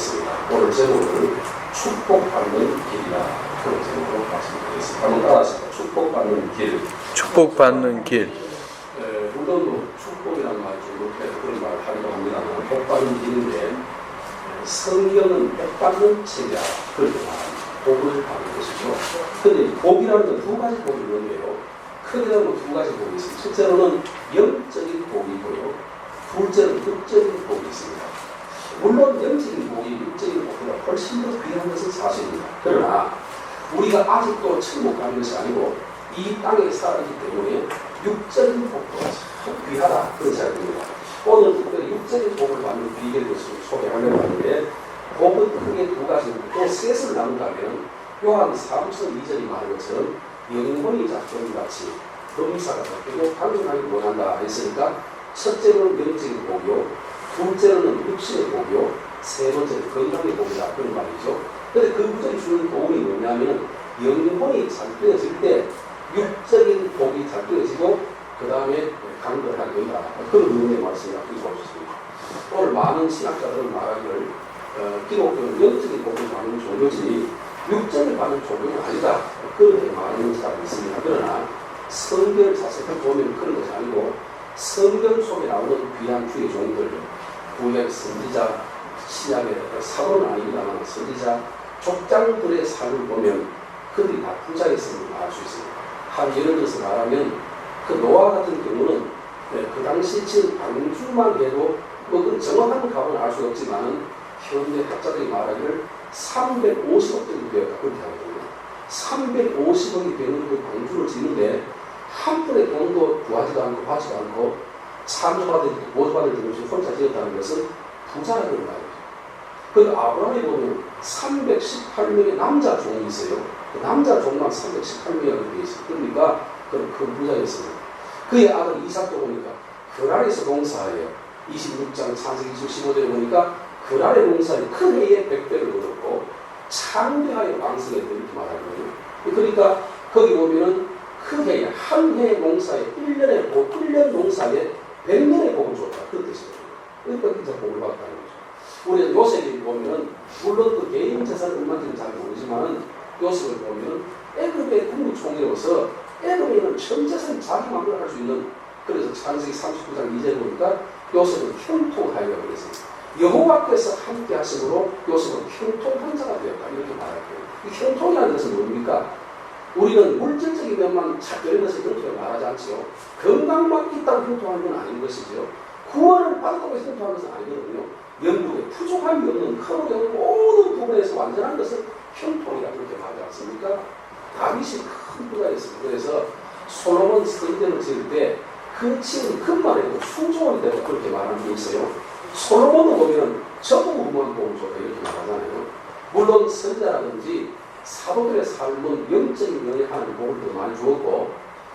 하겠습니다. 오늘 제목은 축복받는 길이라 그런 제목으로 말씀드리겠습니다. 한번 따라하시죠. 축복받는 길. 축복받는 길. 물론 뭐 축복이라는 말 좀 높여서 그런 말을 하기도 합니다만 복받는 길인데 성경은 복받는 책이라 그렇게 말합니다. 복을 받는 것이죠. 그런데 복이라는 건 두 가지 복이 있는데요. 크게는 두 가지 복이 있습니다. 첫째로는 영적인 복이 있고요. 둘째는 육적인 복이 있습니다. 물론 영적인 복이 육적인 복보다 훨씬 더 귀한 것은 사실입니다. 그러나 우리가 아직도 천국 가는 것이 아니고 이 땅에 살기 때문에 육적인 복도 참 귀하다 그런 생각입니다. 오늘 특별히 육적인 복을 받는 비결을 소개하려고 하는데 복은 크게 두 가지입니다. 또 셋을 나눈다면 요한 3서 2절이 말한 것처럼 영혼이 작정같이 범사가 바뀌고 강건하게 원한다 했으니까 첫째로는 영적인 복이요, 둘째로는 육신의 복이요, 세 번째는 건강의 복이다 그런 말이죠. 그런데 그 구절이 주는 도움이 뭐냐면 영혼이 작정해질 때 육적인 복이 작정해지고 그 다음에 강건하게 된다 그런 의미의 말씀이라고 보셨습니다. 오늘 많은 신학자들은 말하기를 기독교는 영적인 복을 받는 종교지 육적인 받는 종교는 아니다 그렇게 말하는 사람이 있습니다. 그러나 성경 자체를 보면 그런 것이 아니고 성경 속에 나오는 귀한 주의 종들, 구약의 선지자, 신약의 사도는 아닙니다만 선지자, 족장들의 삶을 보면 그들이 다 부자였음을 알 수 있습니다. 한 예를 들어서 말하면 그 노아 같은 경우는 그 당시 지은 방주만 해도 뭐 그 정확한 값은 알 수 없지만 현대 학자들이 말하기를 350억 정도 되었다 그렇게 하거든요. 350억이 되는 그 방주를 짓는데 한 푼의 돈도 구하지도 않고 받지도 않고 참조받을 것이 혼자 지었다는 것은 부자라는 말이죠. 그 아브라함이 보면 318명의 남자 종이 있어요. 그 남자 종만 318명이 되어 있어요. 그러니까 그런 큰 부자였습니다. 그의 아들 이삭도 보니까 그랄에서 농사해요. 26장 창세기 15절에 보니까 그랄의 농사에 큰 해에 100배를 얻었고 창대하여 왕성했다 이렇게 말하거든요. 그러니까 거기 보면은 그 해에 한 해의 농사에 1년 농사에 100년의 복을 줬다 그런 뜻이거든요. 그러니까 진짜 복을 받았다는 거죠. 우리 요셉이 보면은 물론 그 개인 재산이 얼마인지는 잘 모르지만 요셉을 보면은 애굽의 국무총리로서 애굽에 있는 전 재산 자기 마음대로 할 수 있는 그래서 창세기 39장 2절에 보니까 요셉은 형통하여 그랬습니다. 여호와께서 함께 하심으로 요셉은 형통한 자가 되었다 이렇게 말할게요. 이 형통이라는 것은 뭡니까? 우리는 물질적인 면만 찾는 것을 형통을 말하지 않지요. 건강만 있다고 형통한 건 아닌 것이죠. 구원을 받았다고 해서 형통한 것은 아니거든요. 영국에 부족함이 없는 크고 모든 부분에서 완전한 것은 형통이라 그렇게 말하지 않습니까? 다윗이 큰 부자였습니다. 그래서 솔로몬 성전을 지을 때 그 지은 금만 해도 수조원이 되고 그렇게 말하는 게 있어요. 솔로몬도 보면 저부만 복을 줬다 이렇게 말하잖아요. 물론 선지자라든지 사도들의 삶은 영적인 면에 하는 복을 더 많이 주었고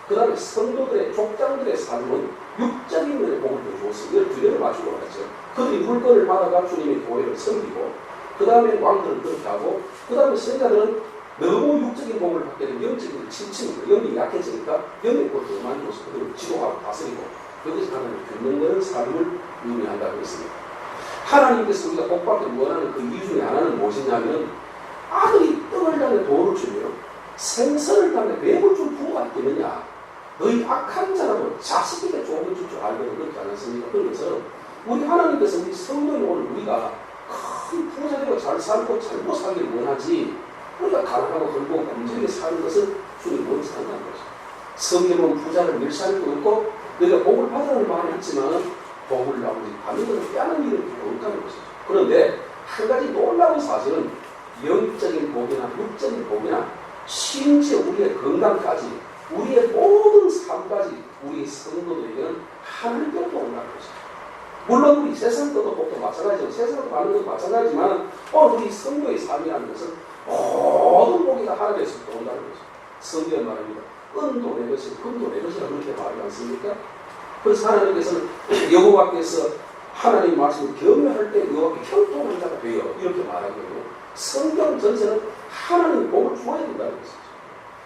그 다음에 성도들의 족장들의 삶은 육적인 면에 복을 더 주었습니다. 이걸 두 개를 맞추고 갔죠. 그들이 물건을 받아가 주님의 교회를 섬기고 그 다음에 왕들은 그렇게 하고 그 다음에 선지자들은 너무 육적인 복을 받게 되면 영적인 침침입니다. 영이 약해지니까 영의 복을 더 많이 줘서 그들을 지도하고 다스리고 그것이 하나님의 균형되는 삶을 의미한다고 했습니다. 하나님께서 우리가 복받기 원하는 그 이유 중에 하나는 무엇이냐면 아들이 떡을 당해 돌을 주며 생선을 당해 뱀을 준 부모가 있겠느냐. 너희 악한 자라도 자식에게 좋은 줄 알거든 그렇지 않았습니까? 그러면서 우리 하나님께서 우리 성도인 오늘 우리가 큰 부자 되고 잘 살고 잘 못 살기를 원하지 우리가 가난하고 헐고 굶주리게 사는 것은 주님 못 산다는 거죠. 성경은 부자를 멸시할 수 없고 너희가 복을 받으라는 말을 했지만 복을 나오지 받는 것은 빼앗는 일을 못하는 것이죠. 그런데 한 가지 놀라운 사실은 영적인 복이나 육적인 복이나 심지어 우리의 건강까지 우리의 모든 삶까지 우리 성도들에게는 하늘별도 온다는 것이죠. 물론 우리 세상 것도 복도 마찬가지죠. 세상을 받는 것도 마찬가지지만 오늘 우리 성도의 삶이라는 것은 모든 복이 다 하늘에서 온다는 거죠. 성경 말합니다. 은도 내 것이 금도 내 것이라 그렇게 말하지 않습니까? 그래서 하나님께서는 여호와께서 하나님 말씀을 경외할 때 여호와께 형통한 자가 되어 이렇게 말하거든요. 성경 전체는 하나님 복을 주어야 된다는 것이죠.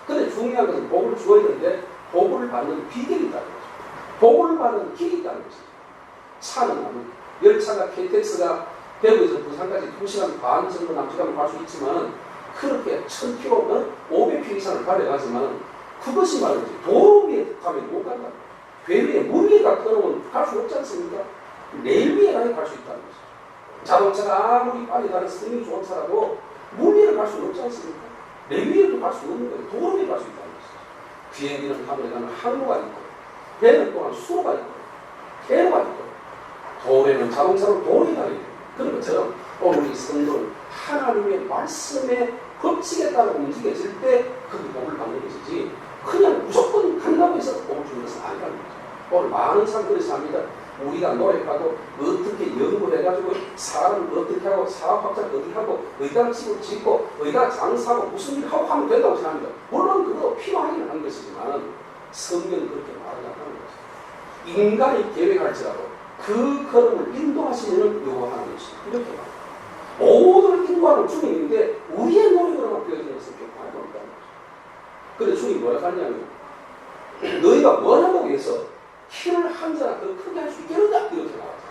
그런데 중요한 것은 복을 주어야 되는데 복을 받는 비결이 있다는 거죠. 복을 받는 길이 있다는 것이죠. 차는 열차가 KTX가 대구에서 부산까지 2시간 반 정도 남짓하면 갈 수 있지만은 그렇게 1000km, 500km 이상을 달려가지만은 그것이 말이지 도로 위에 가면 못 간다. 배 위에 물 위에가 떠놓으면 갈 수 없지 않습니까? 레일 위에 가야 갈 수 있다는 거죠. 자동차가 아무리 빨리 가는 스윙이 좋은 차라도 물 위를 갈 수는 없지 않습니까? 레일 위에도 갈 수 없는 거예요. 도로 위에 갈 수 있다는 거죠. 비행기는 하늘에 가면 항로가 있고, 배는 또한 수로가 있고, 배로가 있고, 도로에는 자동차로 도로에 다니고, 그런 것처럼 오늘 이 성도는 하나님의 말씀의 법칙에 따라 움직여질 때 그 복을 받는 것이지 그냥 무조건 간다고 해서 복을 주는 것은 아니라는 거죠. 오늘 많은 사람들이 합니다. 우리가 노력하고 어떻게 연구해가지고 사람을 어떻게 하고 사업학자를 어떻게 하고 의당 집을 짓고 의당 장사하고 무슨 일을 하고 하면 된다고 생각합니다. 물론 그것도 필요하긴 한 것이지만 성경은 그렇게 말하지 않는 거죠. 인간이 계획할지라도 그 걸음을 인도하시는 여호와 하나님이시 이렇게 말합니다. 모든 인도하는 주님인데 우리의 노력으로만 되어지는 것은 결코 아니라는 거죠. 그런데 주님이 뭐라 하냐면 너희가 뭐라고 위해서 키를 한 자나 더 크게 할 수 있겠느냐 이렇게 말하죠.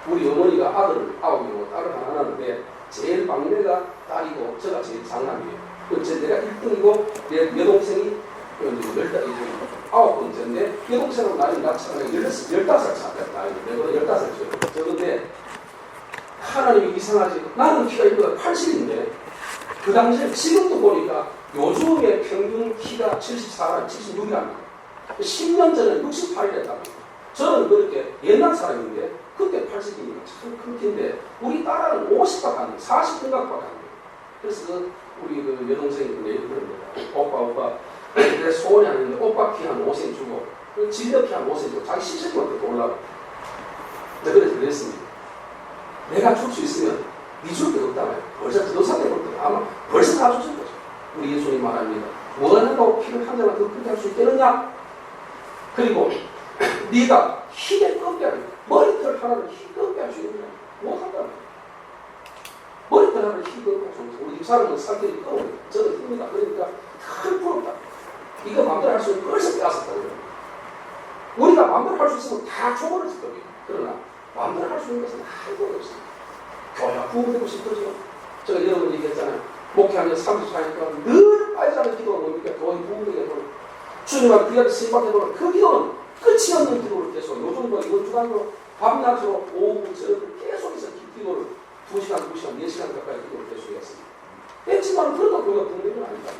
우리 어머니가 아들을 9이고 딸을 하나 낳았는데 제일 막내가 딸이고 제가 제일 장남이에요. 내가 1등이고 내 여동생이 9번째인데 여동생하고 나이 차가 15살 차이다. 내가 15살이죠. 저건데 하나님이 이상하지. 나는 키가 이보다 80인데 그 당시에 지금도 보니까 요즘의 평균 키가 74라 76이랍니다. 10년 전에 68이랬답니다. 저는 그렇게 옛날 사람인데 그때 80이니까 참 큰 키인데 우리 딸은 50밖에 안 돼요. 40분각밖에 안 돼요. 그래서 우리 그 여동생이 내일 그럽니다. 오빠 내 소원이 아닌데 오빠 키 한 5cm 주고 진력 키 한 5cm 주고 자기 시체만 더 올라가. 그래서 그랬습니다. 내가 줄 수 있으면 네 줄 게 없다고요. 벌써 더 상대 볼 때 아마 벌써 다 주실 거죠. 우리 예수님 말합니다. 원한다고 피를 한 잔만 더 크게 할 수 있겠느냐? 그리고 네가 힘에 꺾게 하는 머리털 하나를 힘 꺾게 할 수 있느냐? 못한다. 머리털 하나를 힘 꺾게 할 수 있는 우리 집사람은 살길이 꺼워요. 저는 힘이다. 그러니까 큰 부럽다. 이거 마음대로 할 수 있는 벌써 빼앗았다고요. 우리가 마음대로 할 수 있으면 다 줘버렸을 거예요. 그러나 마음대로 할 수 있는 것은 한도 없습니다. 교회가 부흥되고 싶더죠. 제가 여러분 얘기했잖아요. 목회하면 34니까 늘 빠지지 않는 기도가 뭡니까? 교회 부흥되게 하도록 주님과 귀하게 신박해도록 그 기도는 끝이 없는 기도를 계속 요즘도 이번 주간도 밤낮으로 오후 저녁 계속해서 기도를 2시간, 4시간 가까이 기도를 계속 했습니다. 했지만 그래도 교회가 부흥되는 건 아니다.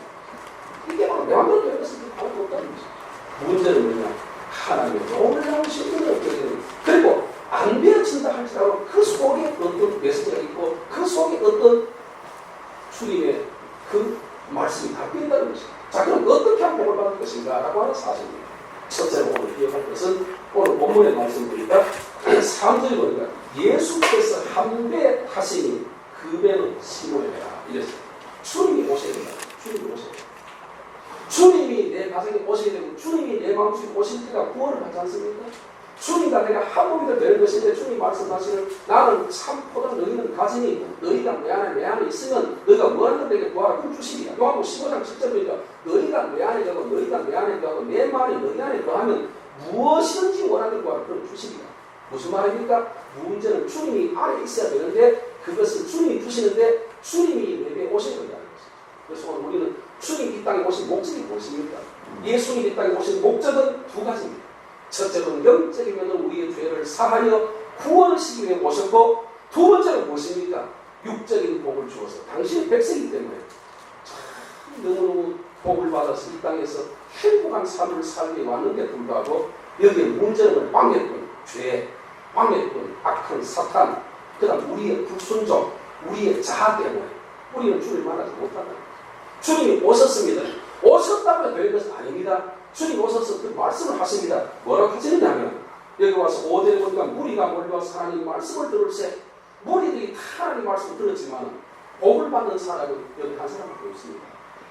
이게 바로 내 마음대로 되는 것은 바로 없다는 것이죠. 문제는 뭐냐? 하나님의 놀라우신 은혜를 얻게 되는 그리고 안 되어진다 할지라도 그 속에 어떤 메시지가 있고 그 속에 어떤 주님의 그 말씀이 담겨 있다는 것입니다. 자, 그럼 어떻게 하면 복을 받을 것인가? 라고 하는 사실입니다. 첫째로 오늘 기억할 것은 오늘 본문의 말씀드리니까 3절에 보니까 예수께서 한 배 타시니 그 배는 시몬이라 이랬습니다. 주님이 오셔야 된다. 주님이 오셔야 된다. 주님이 내 가정에 오셔야 되고 주님이 내 마음속에 오실 때가 구원을 받지 않습니까? 주님과 내가 한몸이 되는 것인데 주님 말씀하시는 나는 참포도 너희는 가지니 너희가 내 안에 있으면 너희가 뭐하는 내게 구하라 그럼 주시리라. 요한복음 15장 7절이니까 너희가 내 안에 가고 너희가 내 안에 가고 내 말이 너희 안에 거하면 무엇이든지 원하는 구하라 그럼 주시리라. 무슨 말입니까? 문제는 주님이 안에 있어야 되는데 그것을 주님이 주시는데 주님이 내게 오셔야 된다는 것입니다. 그래서 오늘 우리는 주님 이 땅에 오신 목적이 무엇입니까? 예수님 이 땅에 오신 목적은 두 가지입니다. 첫째로는 영적인 면으로 우리의 죄를 사하여 구원을 시키기 위해 오셨고 두 번째는 무엇입니까? 육적인 복을 주어서 당신의 백성이기 때문에 참 너무너무 복을 받아서 이 땅에서 행복한 삶을 살기 왔는데 불구하고 여기에 문제는 방해꾼, 죄, 방해꾼, 악한 사탄, 그 다음 우리의 불순종, 우리의 자아 때문에 우리는 주를 만나지 못한다. 주님이 오셨습니다. 오셨다고 될 것은 아닙니다. 주님 오셔서 그 말씀을 하십니다. 뭐라고 하시느냐면 여기 와서 5절에 보니까 무리가 몰려와서 하나님 말씀을 들을세 무리들이 다 하나님 말씀을 들었지만 복을 받는 사람은 여기 한 사람밖에 없습니다.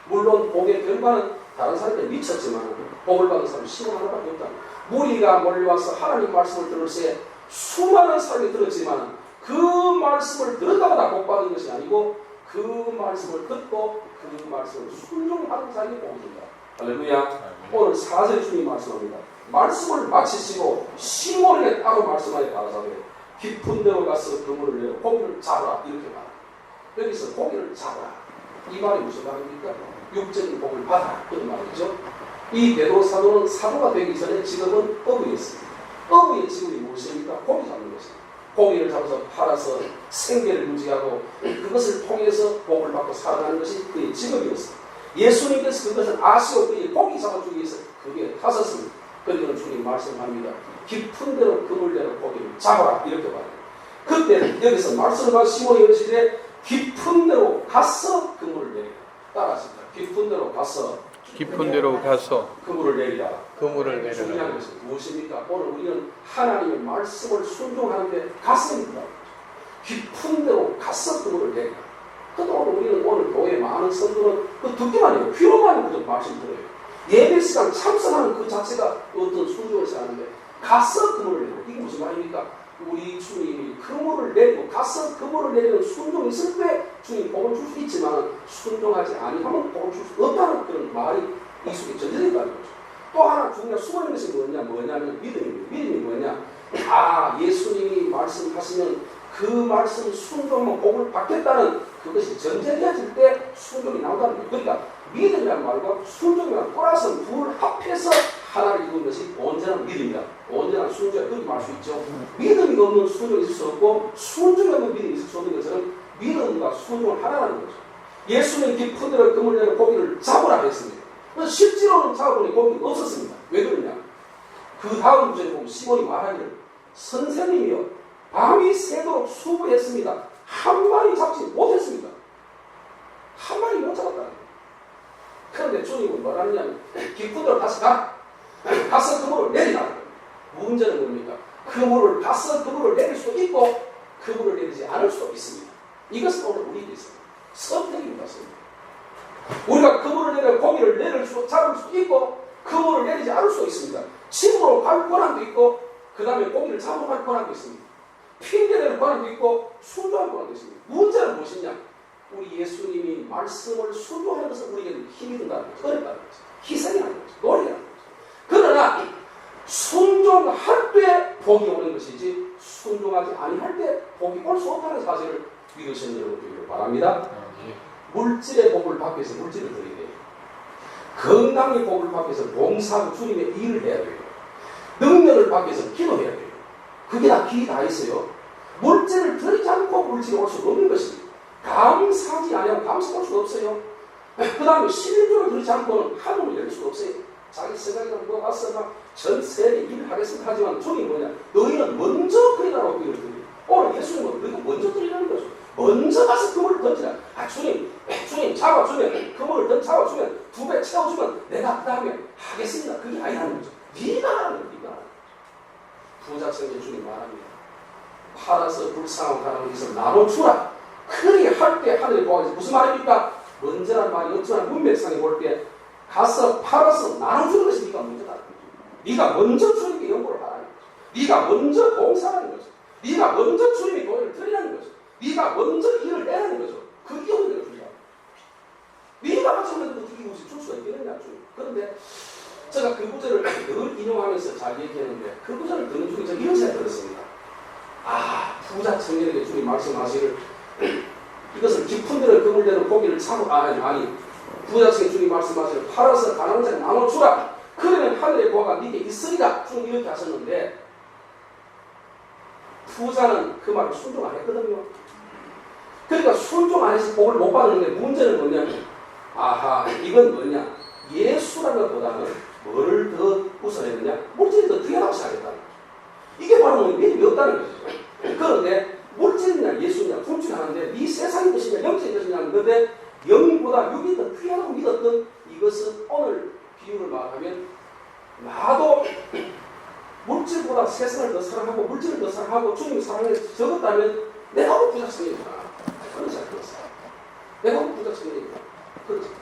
물론 복의 결과는 다른 사람에 미쳤지만 복을 받는 사람은 시몬 하나밖에 없다. 무리가 몰려와서 하나님 말씀을 들을세 수많은 사람이 들었지만 그 말씀을 들었다고 다 복 받은 것이 아니고 그 말씀을 듣고 그 말씀을 순종하는 사람이 복을 준다. 할렐루야. 오늘 4절 주님 말씀합니다. 말씀을 마치시고 시몬에게 따로 말씀하여 가라사대 깊은 데로 가서 그물을 내어 고기를 잡으라 이렇게 말합니다. 여기서 고기를 잡으라 이 말이 무슨 말입니까? 육적인 복을 받아라 그런 말이죠. 이 베드로 사도는 사도가 되기 전에 직업은 어부였습니다. 어부의 직업이 무엇입니까? 고기 잡는 것입니다. 고기를 잡아서 팔아서 생계를 유지하고 그것을 통해서 복을 받고 살아가는 것이 그의 직업이었습니다. 예수님께서 그것을 아시고 그의 고기 잡아주기 위해서 그게 타섰습니다. 그러니까 주님 말씀합니다. 깊은 데로 그물 내로 고기를 잡아라 이렇게 말합니다. 그때 여기서 말씀을 받은 시몬이 이르시되 깊은 데로 가서 그물을 내리라. 따라하십니다. 깊은 데로 가서 그물을 내리라. 그물을 내리라. 중요한 것은 무엇입니까? 오늘 우리는 하나님의 말씀을 순종하는데 갔습니다. 깊은 데로 가서 그물을 내리라. 그동안 우리는 오늘 교회 많은 성도는 그 듣기만 해요. 귀로만 그저 말씀 들어요. 예배 시간 참석하는 그 자체가 어떤 순종을 하는데 가서 그물을 내리고 이게 무슨 말입니까? 우리 주님이 그물을 내리고 가서 그물을 내리는 순종이 있을 때 주님 복을 줄 수 있지만 순종하지 아니하면 복을 줄 수 없다는 그런 말이 이 속에 전제되어 있다는 거죠. 또 하나 중요한 수고하는 것이 뭐냐면 믿음입니다. 믿음이 뭐냐? 예수님이 말씀하시면 그 말씀 순종하면 복을 받겠다는 그것이 전제되어질 때 순종이 나온다는 거예요. 그러니까 믿음이라는 말과 순종이라는 꼬라서 둘 합해서 하나를 이루는 것이 온전한 믿음이다. 온전한 순종이다. 그렇게 말할 수 있죠. 믿음이 없는 순종이 있을 수 없고 순종이 없는 믿음이 있을 수 없는 것처럼 믿음과 순종은 하나라는 거죠. 예수는 깊은 데로 그물 내로 고기를 잡으라 했습니다. 그래서 실제로는 잡아보니 고기가 없었습니다. 왜 그러냐? 그 다음 구절에 보면 시몬이 말하기를 선생님이여 밤이 새도록 수고했습니다. 한 마리 잡지 못했습니다. 한 마리 못 잡았다는 거예요. 그런데 주님은 뭐라 하느냐면 깊은 데로 다시 가라. 가서 그물을 내리라는 거예요. 문제는 뭡니까? 그물을 가서 그물을 내릴 수도 있고 그물을 내리지 않을 수도 있습니다. 이것은 오늘 우리에게 있습니다. 선택입니다. 우리가 그물을 내려 고기를 잡을 수도 있고 그물을 내리지 않을 수도 있습니다. 집으로 갈 권한도 있고 그 다음에 고기를 잡으러 갈 권한도 있습니다. 핑계대는 권한도 있고 순종할 권한도 있습니다. 문제는 무엇이냐? 우리 예수님이 말씀을 순종하는 것은 우리에게 힘이 든다는 거죠. 어렵다는 거죠. 희생이라는 거죠. 노력이라는 거죠. 그러나 순종할 때 복이 오는 것이지 순종하지 아니할 때 복이 올 수 없다는 사실을 믿으시는 여러분 되기를 바랍니다. 물질의 복을 받기 위해서 물질을 드려야 돼요. 건강의 복을 받기 위해서 봉사하고 주님의 일을 해야 돼요. 능력을 받기 위해서 기도해야 돼요. 그게 다 길이 다 있어요. 물질을 드리지 않고 물질이 올 수 없는 것입니다. 감사하지 않으면 감사할 수가 없어요. 그 다음에 11조를 드리지 않고는 하늘을 열 수가 없어요. 자기 생각이나 뭐 왔으나 전 세계 일을 하겠습니다 하지만 주님이 뭐냐? 너희는 먼저 그리라고 일을 드려요. 오늘 예수님은 너희가 먼저 드리라는 거죠. 먼저 가서 그물을 던지라. 주님 잡아주면 그물을 잡아주면 2배 채워주면 내가 그 다음에 하겠습니다. 그게 아니라는 거죠. 네가 하라는 거죠. 네가 하라는 거죠. 부자청에 주님 말합니다. 팔아서 불쌍한 사람을 위해서 나눠주라. 그리 할 때 하늘에 보아서 무슨 말입니까? 먼저란 말이 어쩌나 문맥상에 볼 때 가서 팔아서 나눠주는 것이 네가 먼저다는 거죠. 네가 먼저 주님께 연보를 하라는 거죠. 네가 먼저 봉사하는 거죠. 네가 먼저 주님의 교회를 드리라는 거죠. 네가 먼저 일을 해라는 거죠. 그게 우리가 주의야. 네가 마찬가지로 어떻게 이것이 줄 수가 있겠느냐. 그런데 제가 그 구절을 늘 인용하면서 잘 얘기했는데 그 구절을 듣는 중에 제가 이런 생각이 들었습니다. 부자 청년에게 주님 말씀하시를 이것을 깊은 데를 그물대로 고기를 차고 부자 청년 주님 말씀하시를 팔아서 가난한 자에 나눠주라. 그러면 하늘의 보화가 네게 있으리라. 주님 이렇게 하셨는데 부자는 그 말을 순종 안 했거든요. 그러니까 순종 안 해서 복을 못 받는데 문제는 뭐냐면 이건 뭐냐? 예수라는 것보다는 뭘 더 우선했느냐? 물질이 더 귀하다고 생각했다는 거죠. 이게 바로 믿음이 없다는 거죠. 그런데 물질이냐 예수냐 둘 중에 하나인데 네 세상의 것이냐 영적인 것이냐 하는 건데 영보다 육이 더 귀하다고 믿었던 이것은 오늘 비유를 말하면 나도 물질보다 세상을 더 사랑하고 물질을 더 사랑하고 주님의 사랑을 적었다면 내가 뭐 부자 청년이구나. 그런 생각이 들었어요. 내가 뭐 부자 청년이구나. 그런 생각이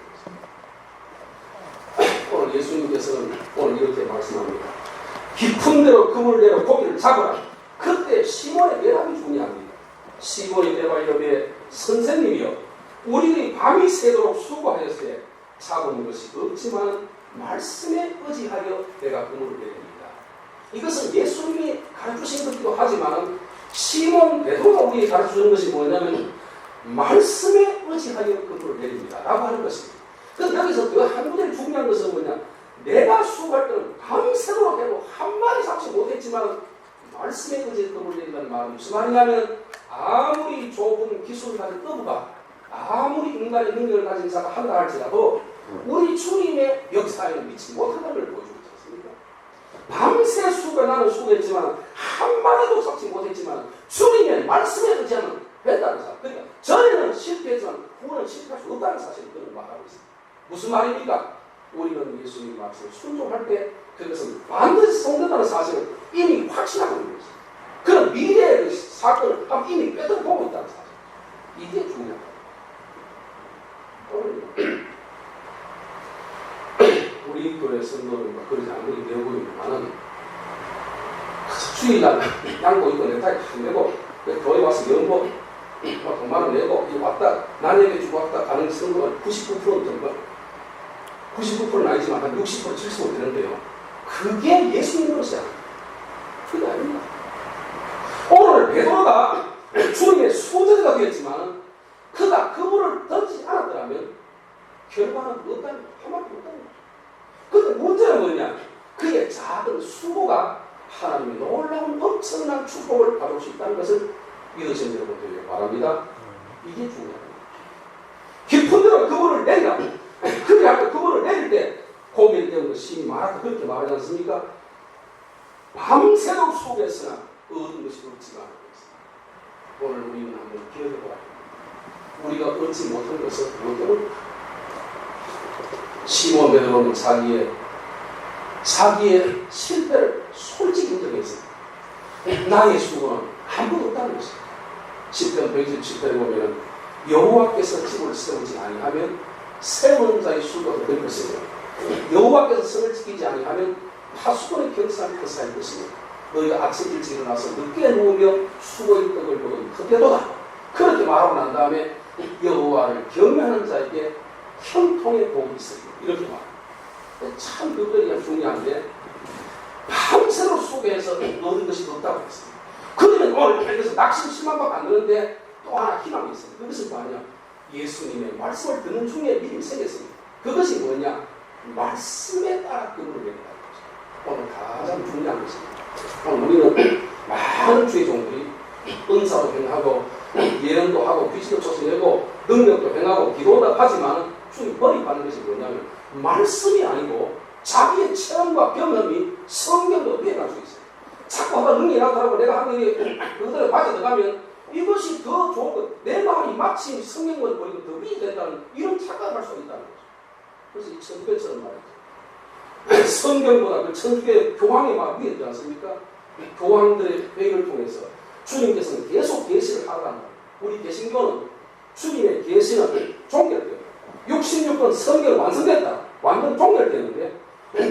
들었어요. 오늘 예수님께서는 오늘 이렇게 말씀합니다. 깊은 데로 그물을 내려 고기를 잡으라. 그때 시몬의 대답이 중요합니다. 시몬이 대답하기를 선생님이여 우리들이 밤이 새도록 수고하였으에 잡은 것이 없지만 말씀에 의지하여 내가 그물을 내립니다. 이것은 예수님이 가르치신 것이기도 하지만 시몬 베드로가 우리에게 가르쳐주는 것이 뭐냐면 말씀에 의지하여 그물을 내립니다 라고 하는 것입니다. 그런데 여기서 그 한 구절이 중요한 것은 뭐냐, 내가 수고할 때는 밤새도록 해도 한 마리 잡지 못했지만 말씀에 의지해 그물을 내린다는 말은 무슨 말이냐면, 아무리 좁은 기술을 가진 어부가, 아무리 인간의 능력을 가진 자가 한다 할지라도 우리 주님의 역사에는 미치지 못한다는 걸 보여주고 있지 않습니까? 밤새 수고해, 나는 수고했지만 한 마리도 잡지 못했지만 주님의 말씀에 의지하면 된다는 사실. 그러니까 전에는 실패했지만 후는 실패할 수 없다는 사실을 그는 말하고 있습니다. 무슨 말입니까? 우리는 예수님의 말씀을 순종할 때 그것은 반드시 성된다는 사실을 이미 확신하고 있는 것입니다. 그런 미래의 사건을 이미 꿰뚫어보고 있다는 사실. 이게 중요합니다. 우리 교회 성도는 그러지 않는 게 되어보이지만은 주일날 양복 입고 넥타이 탁 내고 교회 와서 연봉 돈만원 내고 왔다 나에게 주고 왔다 가는 성도가 99% 정도, 99%는 아니지만 한 60% 70% 되는데요. 그게 예수님 것이야. 그게 아닙니다. 오늘 베드로가 주님의 수제자가 되었지만 그가 그물을 던지지 않았더라면 결과는 없다는 거예요. 한마디 없다는 거예요. 그런데 문제는 뭐냐, 그의 작은 수고가 하나님의 놀라운 엄청난 축복을 받을 수 있다는 것을 믿으시는 여러분 되기를 바랍니다. 이게 중요합니다. 깊은 데로 그물을 내리라. 그게 아까 그물을 내릴 때 고기에 대한 것이 말하다 그렇게 말하지 않습니까? 밤새도록 수고했으나 얻은 것이 없지가 않은 것입니다. 오늘 우리는 한번 기억해보라. 우리가 얻지 못한 것은 무엇 때문에? 시몬 베드로는 자기의 실패를 솔직히 인정했습니다. 나의 수고는 아무것도 없다는 것입니다. 10편 127편에 보면 여호와께서 집을 세우지 아니하면 세우는 자의 수고가 될 것이며 여호와께서 성을 지키지 아니하면 파수꾼의 경사는 거사일 것이며 너희가 아침 일찍 일어나서 늦게 누우며 수고의 떡을 먹은 그때도다. 그렇게 말하고 난 다음에 여호와를 경외하는 자에게 형통의 복이 있으리라. 이렇게 말합니다. 참 그것이 중요한데 밤새도록 수고해서 얻은 것이 없다고 했습니다. 그러면 오늘 여기서 낙심 실망밖에 안 되는데 또 하나 희망이 있습니다. 그것은 뭐냐, 예수님의 말씀을 듣는 중에 믿음이 생겼습니다. 그것이 뭐냐, 말씀에 따라 그물을 내린다는 것입니다. 오늘 가장 중요한 것입니다. 우리는 많은 주의 종들이 은사도 행하고 예언도 하고 귀신도 쫓아내고 능력도 행하고 기도도 하지만 주님 버림받는 것이 뭐냐면 말씀이 아니고 자기의 체험과 경험이 성경으로 위해가지고 있어요. 자꾸 하다 능력이 나타나고 내가 하는 일이 그들에 빠져들어가면 이것이 더 좋은 것, 내 마음이 마치 성경을 보니까 더 위이 된다는 이런 착각을 할 수 있다는 거죠. 그래서 이 천주교처럼 말이죠. 성경보다 그 천주교의 교황의 마음 위에 있지 않습니까? 교황들의 회의를 통해서 주님께서는 계속 계시를 하라는 거예요. 우리 개신교는 주님의 계시는 종결돼요. 66권 성경은 완성됐다. 완전 종결되는데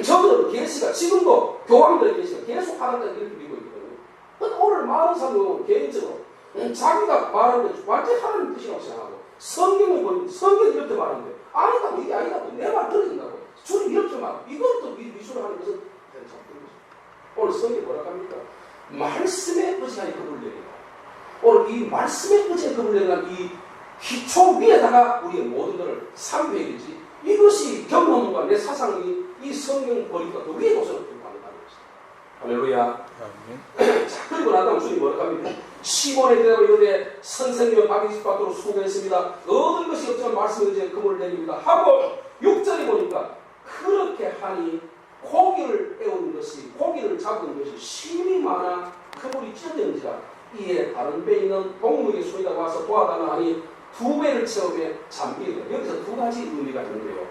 저들은 계시가 지금도 교황들의 계시가 계속 하란다 이렇게 믿고 있거든요. 근데 오늘 많은 사람은 개인적으로 자기가 말하는 게 완전히 하나님 뜻이라고 생각하고 성경을 보면 성경이 이렇게 말하는데 아니다고 이게 아니다고 내 말 들어진다고 주님 이렇게 말 이걸 또 미술을 하는 것은 괜찮은 거죠. 오늘 성경이 뭐라고 합니까? 말씀에 의지하여 그물을 내린다. 오늘 이 말씀에 의지하여 그물을 내린다는 이 기초 위에다가 우리의 모든 것을 상배해야 되지. 이것이 경험과 내 사상이 이 성경 보니까 그 위에 도서를 들고 간다는 것입니다. 할렐루야. 자, 그리고 나다음 주님 뭐라고 합니까? 시몬에 대하여 이르되 선생님은 밥이 받도록 수고했습니다. 얻은 것이 없지만 말씀에 의지하여 그물을 내립니다. 하고 6절에 보니까 그렇게 하니 고기를 애우는 것이 고기를 잡은 것이 심히 많아 그물이 찢어지는지라 이에 다른 배에 있는 동무의 소리가 와서 도와달라 하니 2배를 채우며 잠기게. 여기서 두 가지 의미가 있는데요.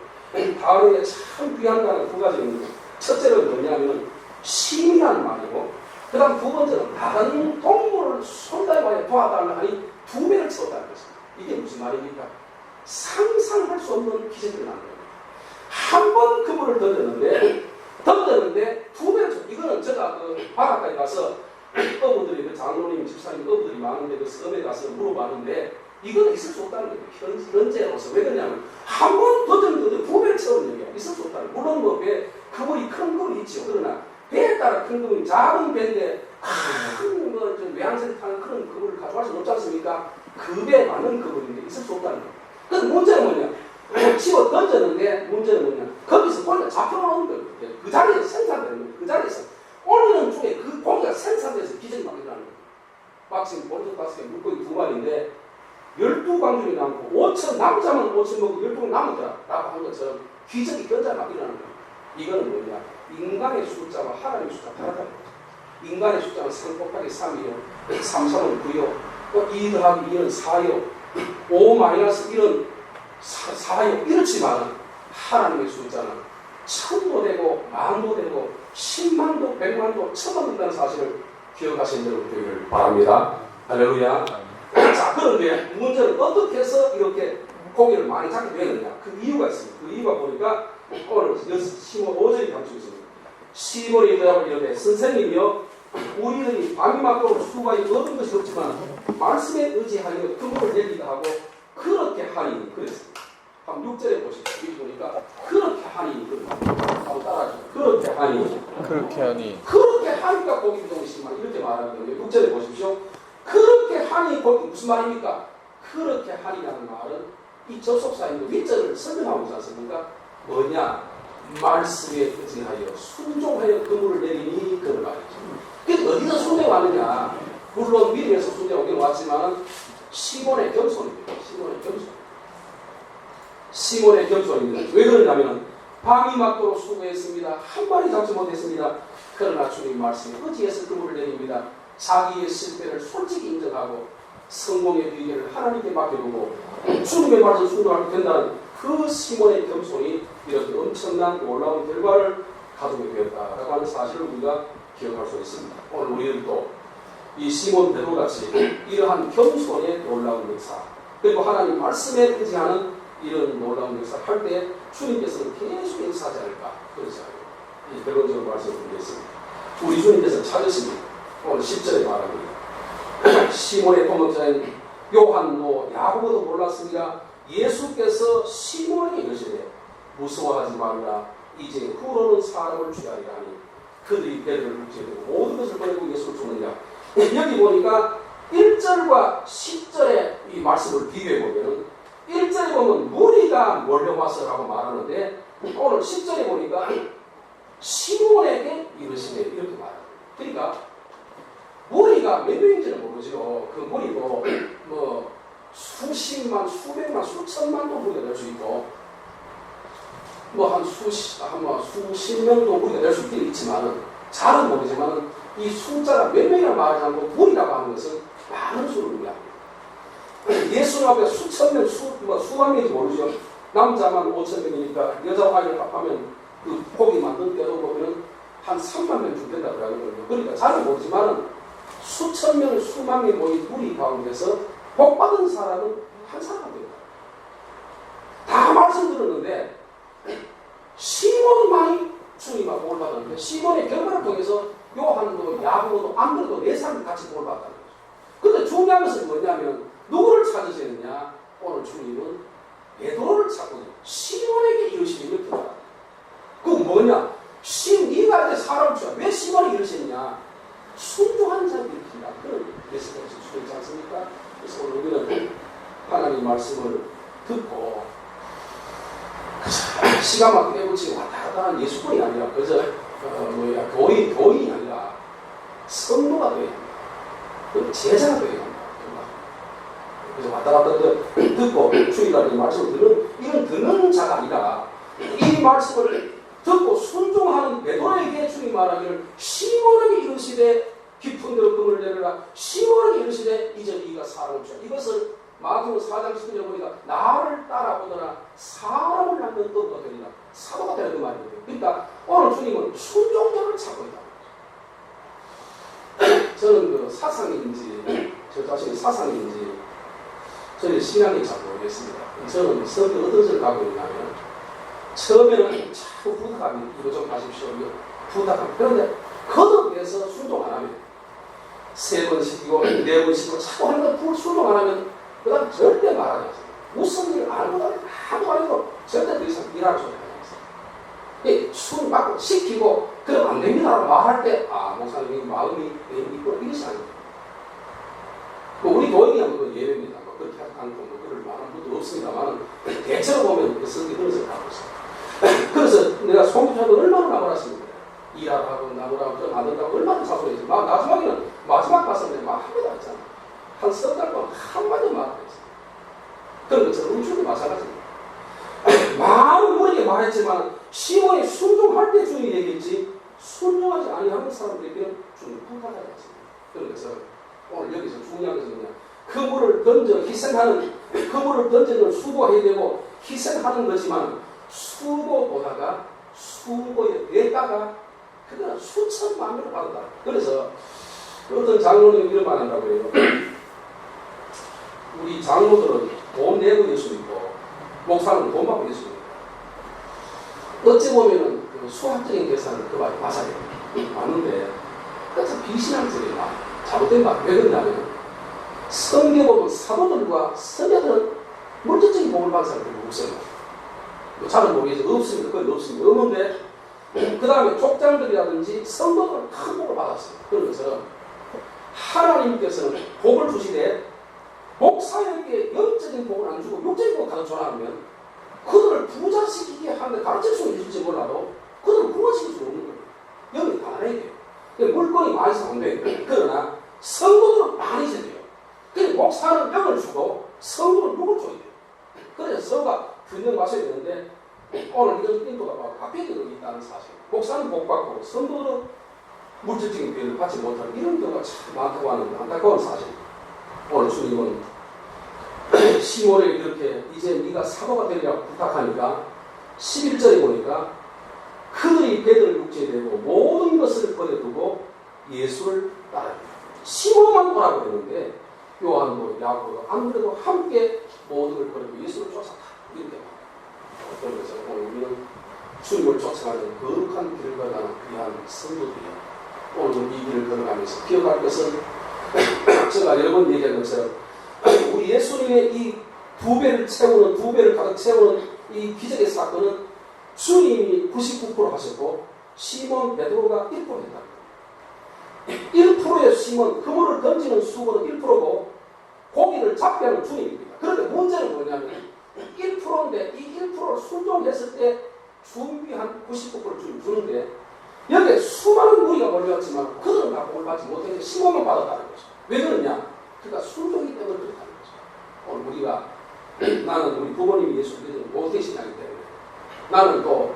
다음에 참 귀한 거는 두 가지 의미입니다. 첫째는 뭐냐면 심이라는 말이고 그 다음 두 번째는 다른 동물을 손다에 도와달라 하니 2배를 채웠다는 것입니다. 이게 무슨 말입니까? 상상할 수 없는 기적이 나는 겁니다. 한 번 그물을 던졌는데 2배를 채웠다. 이거는 제가 그 바닷가에 가서 어부들이 그 장로님 집사님 어부들이 많은데 그 섬에 가서 물어봤는데 이건 있을 수 없다는 거예요. 현재로서. 왜 그러냐면 한 번 던졌는데 2배를 채우는 얘기야. 있을 수 없다는 거예요. 물론 뭐 배 그물이 큰 그물이 있죠. 그러나 배에 따라 큰 그물이 작은 배인데 큰 외항선이 타는 그런 그물을 가져갈 수는 없지 않습니까? 급에 맞는 그물인데 있을 수 없다는 거예요. 근데 문제는 뭐냐? 집어 던졌는데 문제는 뭐냐? 거기서 고기가 잡혀나오는 거예요. 그 자리에서 생산되는 거예요. 그 자리에서 오는 중에 그 고기가 생산돼서 기적이 막히라는 거예요. 박스는 본적 봤을 때 물고기 2마리인데 12광준이 남고 5천 남자만 5천 먹고 12명 남았더라 라고 한 것처럼 기적이 견자 막히라는 거예요. 이거는 뭐냐? 인간의 숫자와 하나님의 숫자가 다르다는 거죠. 인간의 숫자는 3 곱하기 3이요 3, 3은 9요 2 더하기 2는 4요 5 마이너스 1은 4요 이렇지만 하나님의 숫자는 1000도 되고 만도 되고 10만도 100만도 1000만 된다는 사실을 기억하시는 여러분 되기를 바랍니다. 할렐루야. 자, 그런데 문제는 어떻게 해서 이렇게 고기를 많이 잡게 되느냐? 그 이유가 있습니다. 그 이유가 보니까 오늘 15, 5절이 감추고 있습니다. 15절에 대답을 이르되 선생님이여 우리들이 밤이 맞도록 수고하여 얻은 것이 없지만 말씀에 의지하여 그물을 내리기도 하고 그렇게 하니 그랬습니다. 한번 6절에 보십시오. 여기 보니까 그렇게 하니 한번 따라하시죠. 그렇게 하니 그렇게 하니까 고기 비동이 심한 이렇게 말하거든요. 6절에 보십시오. 그렇게 하니 고기 무슨 말입니까? 그렇게 하니라는 말은 이 접속사인 윗절을 설명하고 있지 않습니까? 뭐냐? 말씀에 의지하여 순종하여 그물을 내리니 그런 말이죠. 그래서 어디서 순종이 왔느냐? 물론 미리에서 순종이 오긴 왔지만 시몬의 겸손입니다. 시몬의 겸손입니다. 왜 그러냐면 밤이 맞도록 수고했습니다. 한 마리 잡지 못했습니다. 그러나 주님 말씀에 의지해서 그물을 내립니다. 자기의 실패를 솔직히 인정하고 성공의 비결을 하나님께 맡겨두고 주님의 말씀 순종하게 된다는 그 시몬의 겸손이 이렇게 엄청난 놀라운 결과를 가지게 되었다라고 하는 사실을 우리가 기억할 수 있습니다. 오늘 우리들도 이 시몬 베드로같이 이러한 겸손의 놀라운 역사 그리고 하나님 말씀에 의지하는 이런 놀라운 역사를 할 때 주님께서는 계속 역사하지 않을까 그렇지 않아요. 이 결론적으로 말씀드리겠습니다. 우리 주님께서 찾으십니다. 오늘 10절에 말합니다. 시몬의 동업자인 요한도 야고보도 몰랐습니다. 예수께서 시몬에게 이르시되 무서워하지 말라 이제 후로는 사람을 취하리라 하니 그들이 배를 묵지되고 모든 것을 버리고 예수를 쫓느냐. 여기 보니까 1절과 10절의 이 말씀을 비교해 보면 1절에 보면 무리가 몰려와서라고 말하는데 오늘 10절에 보니까 시몬에게 이르시되 이렇게 말합니다. 그러니까 무리가 몇 명인지는 모르죠. 그 무리도 뭐 수십만, 수백만, 수천만도 무리가 될 수 있고 뭐 한 수십 명도 무리가 될 수 있지만은 잘은 모르지만은 이 숫자가 몇 명이나 말하지 않고 무리라고 하는 것은 많은 수를 의미합니다. 예수님 앞에 수천 명, 수만 명인지 모르죠. 남자만 5천 명이니까 여자 아이를 합하면 그 고기 만든 때도 보면은 한 3만 명 준다고 그러거든요. 그러니까 잘은 모르지만은 수천 명, 수만 명이 모인 무리 가운데서 복 받은 사람은 한 사람입니다. 다 말씀 들었는데 시몬만이 주님하고 복 받았는데 시몬의 결과를 통해서 요한도 야고보도 안드레도 네 사람이 같이 복 받았다는 거죠. 그런데 중요한 것은 뭐냐면 누구를 찾으시느냐? 오늘 주님은 베드로를 찾고 시몬에게 이르시니 이렇게 말합니다. 그건 뭐냐? 네가 이제 사람을 주야. 왜 시몬에게 이르시느냐? 순종한 자를 일으킨다. 그런 메시지가 있지 않습니까? 그래서 오늘 우리는 하나님 말씀을 듣고 시가 막히게 붙이고 왔다 갔다 하는 예수뿐이 아니라 그저 교인이 아니라 성도가 되어야 합니다. 제자가 되어야 합니다. 그래서 왔다 갔다 듣고 주일날 이 말씀을 듣는 자가 아니라 이 말씀을 듣고 순종하는 베드로에게 주님 말하기를 시몬에게 이르시되 깊은 데로 금을 내려라. 시몬에게 이르시되 이제 네가 사람을 주라. 이것을 마태복음 4장 10절에 보니까 나를 따라오더라 사람을 낳는 어부가 되리라. 사도가 되는 그 말이거든요. 그러니까 오늘 주님은 순종자를 찾고 있다. 저는 그 사상인지 저 자신이 사상인지 저는 신앙이 잘 모르겠습니다. 저는 성경 어떤 것을 가고 있냐면 처음에는 자꾸 부탁하면 이거 좀 하십시오. 부탁합니다. 그런데 거듭해서 순종 안 하면 3번 시키고 4번 시키고 자꾸 하는 거 순종 안 하면 그 다음 절대 말하지 않습니다. 무슨 일을 아무도 안 해도 절대 더 이상 일할 소리 하지 않습니다. 순 받고 시키고 그럼 안 됩니다라고 말할 때 목사님이 마음이 있고 이것이 아니에요. 우리 교인이야 그 예외입니다. 그렇게 않고 그럴 만한 것도 없습니다만 대체로 보면 그 성격이 그런 생각을 하고 있어요. 그래서 내가 송교사도 얼마나 나무랐습니까? 일하라고 나무라고 안 된다고 얼마나 사소했지. 마지막에는 마지막 가서 내가 한마디 안 했잖아. 한 석 달 동안 한마디 말 안 했어. 그런 것처럼 우주도 마찬가지입니다. 많은 분에게 말했지만 시몬이 순종할 때 주님이 얘기했지 순종하지 아니하는 사람들에게는 주님이 평가하지 않습니다. 그래서 오늘 여기서 중요한 것은 뭐냐, 그물을 던져 희생하는, 그물을 던지는 수고해야 되고 희생하는 거지만 수고보다가 수고의 대가가 그거는 수천만 명을 받는다. 그래서 어떤 장로님이 이런 말 한다고 해요. 우리 장로들은 돈 내고 예수 믿고 목사는 돈 받고 예수 믿고, 어찌 보면은 그 수학적인 계산은 그 말이 맞아요. 맞는데 그래서 비신앙 쪽에 막 잘못된 말. 왜 그러냐면 성경 보면 사도들과 선자들은 물질적인 복을 받은 사람들이 없어요. 잘은 모르겠어요. 없습니다. 거의 없습니다. 없는데 그 다음에 족장들이라든지 성도들은 큰 복을 받았어요. 그러면서 하나님께서는 복을 주시되 목사에게 영적인 복을 안 주고 육적인 복을 가르쳐라 하면 그들을 부자시키게 하는데 가르칠 수 있을지 몰라도 그들을 부자시킬 수 없는 거예요. 영이 가난해야 돼요. 물건이 많이 있으면 안 돼요. 그러나 성도들은 많이 있어야 돼요. 그래서 목사는 영을 주고 성도는 육을 줘야 돼요. 그래서 서로가 균형 맞춰야 되는데 오늘 이런 인도가 바로 바뀌게 있다는 사실. 목사는 복 받고 성도들은 물질적인 기회를 받지 못하는 이런 경우가 참 많다고 하는 안타까운 사실. 오늘 주님은 시몬에게 이렇게 이제 네가 사도가 되리라고 부탁하니까 11절에 보니까 그들이 배들을 육지에 대고 모든 것을 버려두고 예수를 따릅니다. 시몬만 보라고 했는데 요한도 야고보도 안드레도 함께 모든 걸 버리고 예수를 쫓았다. 이렇게 말합니다. 그래서 오늘 우리는 주님을 쫓아가는 거룩한 길을 걸어가는 귀한 성도들이에요. 오늘 이 길을 걸어가면서 기억할 것은 제가 여러 번 얘기한 것처럼 우리 예수님의 이 두 배를 가득 채우는 이 기적의 사건은 주님이 99% 하셨고 시몬 베드로가 1% 했다. 1%의 시몬, 그물을 던지는 수고는 1%고 고기를 잡게 하는 주님입니다. 그런데 문제는 뭐냐면 1%인데 이 1%를 순종했을 때 준비한 99%를 주님 주는데 여기에 수많은 무리가 몰려왔지만 그들은 다 복을 받지 못해서 시몬만 받았다는 거죠. 왜 그러냐? 그러니까 순종이 때문에 그렇다는 거죠. 오늘 우리가 나는 우리 부모님이 예수 믿는 모태신앙이기 때문에 나는 또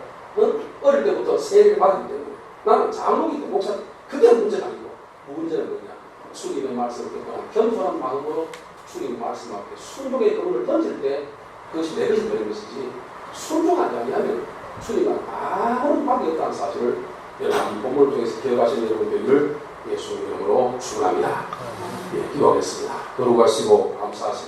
어릴 때부터 세례를 받았기 때문에 나는 장로이기 때문에 목사, 그게 문제가 아니고 문제는 뭐냐? 주님의 말씀을 듣고 겸손한 마음으로 주님의 말씀 앞에 순종의 그물을 던질 때 그것이 내 것이 되는 것이지 순종하지 않으면 주님은 아무런 답이 없다는 사실을 여러분 본문을 통해서 기억하시는 여러분 되기를 예수 이름으로 축원합니다. 예, 기도하겠습니다. 거룩하시고 감사하시고